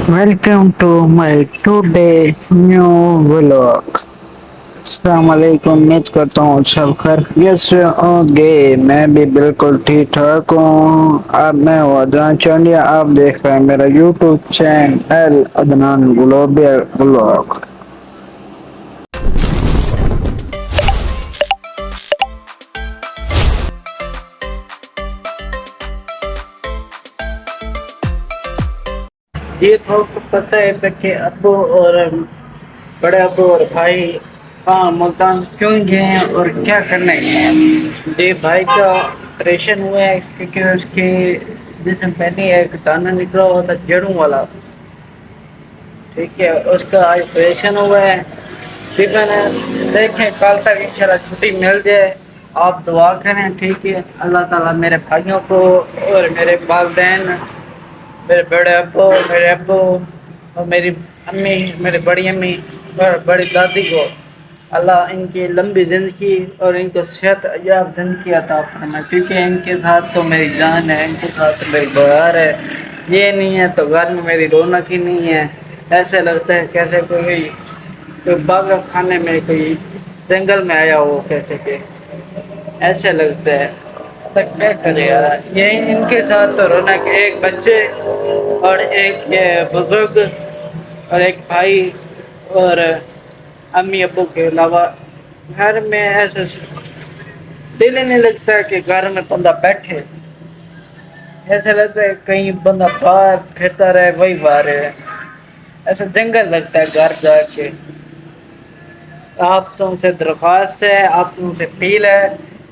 Welcome to my today new vlog. अस्सलाम वालेकुम। उम्मीद करता हूँ सब खैरियत से होंगे। मैं भी बिल्कुल ठीक ठाक हूँ। अब मैं हूँ अदनान चांडिया, आप देख रहे हैं मेरा YouTube channel Adnan global blog. ये तो आपको पता है कि अब्बू और बड़े अब्बू और भाई हाँ मुल्तान क्यों गए हैं और क्या करने गए हैं। ये भाई का ऑपरेशन हुआ है क्योंकि उसके जिसम पहले एक दाना निकला हुआ था जड़ों वाला। ठीक है, उसका आज ऑपरेशन हुआ है। तकरीबन देखें कल तक इंशाल्लाह छुट्टी मिल जाए। आप दुआ करें, ठीक है। अल्लाह ताला मेरे भाइयों को और मेरे वालदैन, मेरे बड़े अब्बू, मेरे अब्बू और मेरी अम्मी, मेरी बड़ी अम्मी और बड़ी दादी को अल्लाह इनकी लंबी ज़िंदगी और इनको सेहत याब ज़िंदगी अता फरमाए, क्योंकि इनके साथ तो मेरी जान है, इनके साथ तो मेरी बहार है। ये नहीं है तो घर में मेरी रौनक ही नहीं है। ऐसे लगता है कैसे कोई बाग खाने में कोई जंगल में आया हो, कैसे के ऐसे लगता है। तो क्या करे यार, ये इनके साथ तो रौनक, एक बच्चे और एक ये बुजुर्ग और एक भाई और अम्मी अब्बू के अलावा घर में ऐसे दिल ही नहीं लगता कि घर में बंदा बैठे। ऐसा लगता है कहीं बंदा बाहर फिरता रहे, वही बाहर है। ऐसा जंगल लगता है घर जाके। आप तुमसे दरख्वास्त है, आप तुमसे अपील है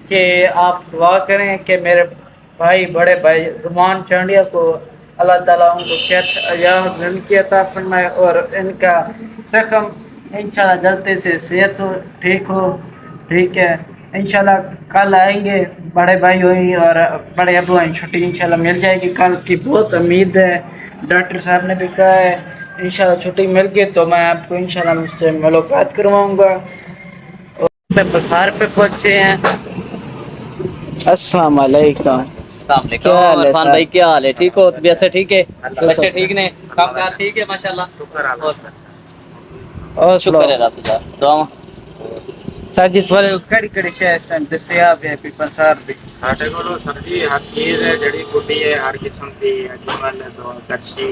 कि आप दुआ करें कि मेरे भाई, बड़े भाई रुमान चांडिया को अल्लाह ताला उनको सेहत या ज़िंदगी अता फरमाए और इनका जख्म इंशाल्लाह जल्दी से सेहत हो, ठीक हो। ठीक है, इंशाल्लाह कल आएंगे। बड़े भाई हुई और बड़े अबू हुई, छुट्टी इंशाल्लाह मिल जाएगी। कल की बहुत उम्मीद है, डॉक्टर साहब ने भी कहा है इंशाल्लाह छुट्टी मिल गई तो मैं आपको इंशाल्लाह मुझसे मुलाकात करवाऊंगा। और मैं बसार पे पहुंचे हैं। अस्सलाम वालेकुम। अस्सलाम क्या हाल है इरफान सर? भाई, क्या हाल है? ठीक हो? तबीयत से ठीक है? बच्चे ठीक ने? कामकाज ठीक है माशाल्लाह? और शुक्र है रब का। दुआ साजिद वाले कड़ी कड़ी शे इस टाइम दस्तियाब है पीपल सार दी। ਸਾਡੇ ਕੋਲੋਂ ਸਰ ਜੀ ਹਰ ਚੀਜ਼ ਹੈ, ਜੜੀ ਬੂਟੀ ਹੈ ਹਰ ਕਿਸਮ ਦੀ, ਅਜਮਲ ਤੋਂ ਕਰਸ਼ੀ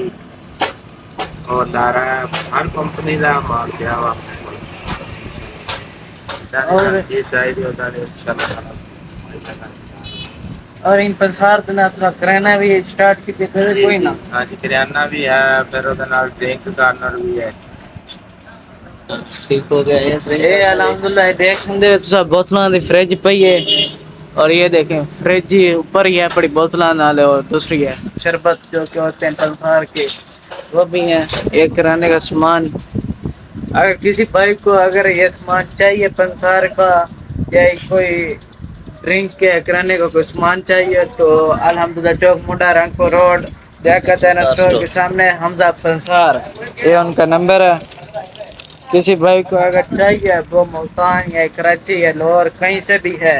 और दारा हर कंपनी का माल गया हुआ अपने को। और हर चीज चाहिए होता है इंशाल्लाह। और इन पंसार दिन अपना कराना भी स्टार्ट की कोई ना। हाँ जी, किराना भी है, फिर ਉਹਦੇ ਨਾਲ ड्रिंक कार्नर भी है। ठीक हो गया ये अल्हम्दुलिल्लाह देख सकते हो सब बोतलों की फ्रिज पई है। और ये देखें फ्रिज ही ऊपर ही है, बड़ी बोतलों नाल, और दूसरी है शरबत जो कि होते हैं पंसार के, वो भी है। एक कराने का सामान, अगर किसी भाई को अगर ये सामान चाहिए पंसार का या कोई ड्रिंक के कराने का कोई सामान चाहिए तो अल्हम्दुलिल्लाह चौक मुंडा रंगपुर रोड जयकतन स्टोर के सामने हमजा पंसार, ये उनका नंबर है। किसी भाई को अगर चाहिए, वो मुल्तान या कराची या लाहौर कहीं से भी है,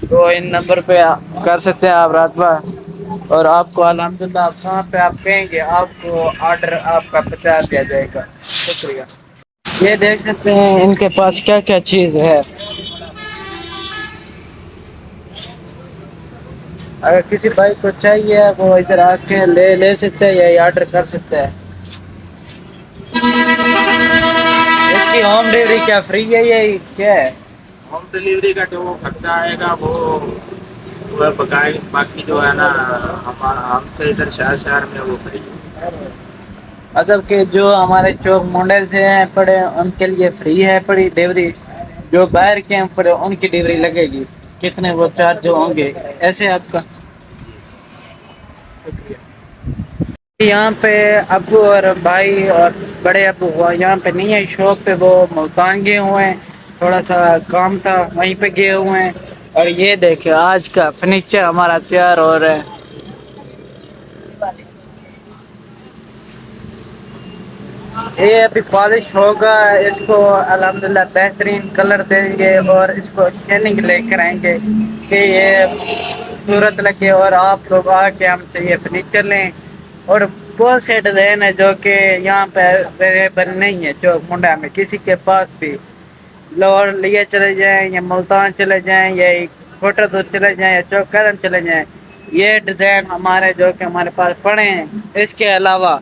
तो इन नंबर पे कर सकते हैं आप रातबा। और आपको अल्हम्दुलिल्लाह आप कहाँ पे आप कहेंगे आपको ऑर्डर आपका पहुंचा दिया जाएगा। शुक्रिया। ये देख सकते हैं इनके पास क्या क्या चीज़ है। अगर किसी भाई को चाहिए वो इधर आके ले सकते हैं या ऑर्डर कर सकते हैं। इसकी होम डिलीवरी क्या फ्री है या क्या है? होम डिलीवरी का जो खर्चा आएगा वो वह बकाए, बाकी जो है ना हमारा हमसे इधर शहर शहर में वो फ्री है। मतलब कि जो हमारे चौक मुंडे से हैं पड़े उनके लिए फ्री है पड़ी डिलीवरी, जो बाहर के हैं पड़े उनकी डिलीवरी लगेगी, कितने वो चार्ज होंगे ऐसे आपका। यहाँ पे अब्बू और भाई और बड़े अब्बू यहाँ पे नहीं है, शॉप पे वो मुल्तान गए हुए हैं, थोड़ा सा काम था वहीं पे गए हुए हैं। और ये देखे आज का फर्नीचर हमारा तैयार हो रहा है। ये अभी पॉलिश होगा, इसको अल्हम्दुलिल्लाह बेहतरीन कलर देंगे और इसको शेनिंग लेकर आएंगे कि ये खूबसूरत लगे और आप लोग आके हमसे ये फर्नीचर लें। और بہت سے ڈیزائن ہے جو کہ یہاں پہ اویلیبل نہیں ہے چوک منڈا میں کسی کے پاس بھی. لاہور لیے چلے جائیں یا ملتان چلے جائیں یا کوٹا دور چلے جائیں یا چوک قدم چلے جائیں, یہ ڈیزائن ہمارے جو کہ ہمارے پاس پڑے ہیں. اس کے علاوہ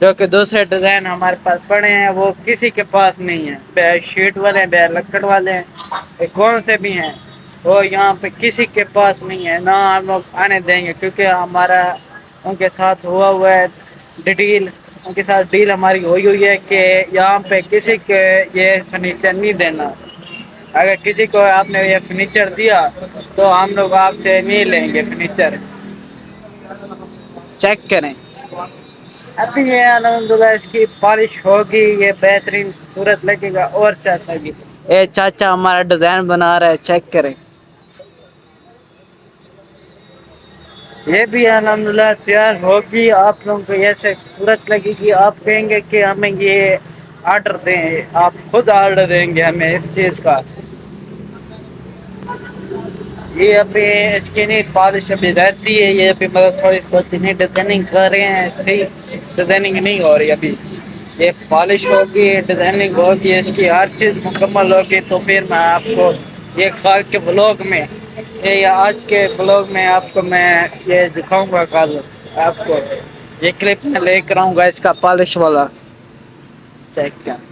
جو کہ دوسرے ڈیزائن ہمارے پاس پڑے ہیں وہ کسی کے پاس نہیں ہے. بے شیٹ والے ہیں, بے لکڑ والے ہیں, کون سے بھی ہیں, وہ یہاں پہ کسی کے پاس نہیں ہے. نہ ہم لوگ آنے دیں گے کیونکہ ہمارا ان کے ساتھ ہوا ہے ڈیل. ان کے ساتھ ڈیل ہماری ہوئی ہے کہ یہاں پہ کسی کے یہ فرنیچر نہیں دینا. اگر کسی کو آپ نے یہ فرنیچر دیا تو ہم لوگ آپ سے نہیں لیں گے فرنیچر. چیک کریں. ابھی یہ الحمدللہ اس کی پالش ہوگی, یہ بہترین صورت لگے گا اور اچھا گی. اے چاچا ہمارا ڈیزائن بنا رہا ہے, چیک کریں. یہ بھی الحمدللہ تیار ہوگی. آپ لوگوں کو ایسے صورت لگے گی, آپ کہیں گے کہ ہمیں یہ آرڈر دیں, آپ خود آرڈر دیں گے ہمیں اس چیز کا. یہ ابھی اس کی نہیں پالش ابھی رہتی ہے, یہ ابھی مطلب تھوڑی بہت نہیں ڈیزائننگ کر رہے ہیں, صحیح ڈیزائننگ نہیں ہو رہی ابھی. یہ پالش ہوگی, ڈیزائننگ ہوگی, اس کی ہر چیز مکمل ہوگی تو پھر میں آپ کو یہ کل کے بلاگ میں یہ آج کے بلاگ میں آپ کو میں یہ دکھاؤں گا. کل آپ کو یہ کلپ میں لے کر آؤں گا اس کا پالش والا. چیک کر.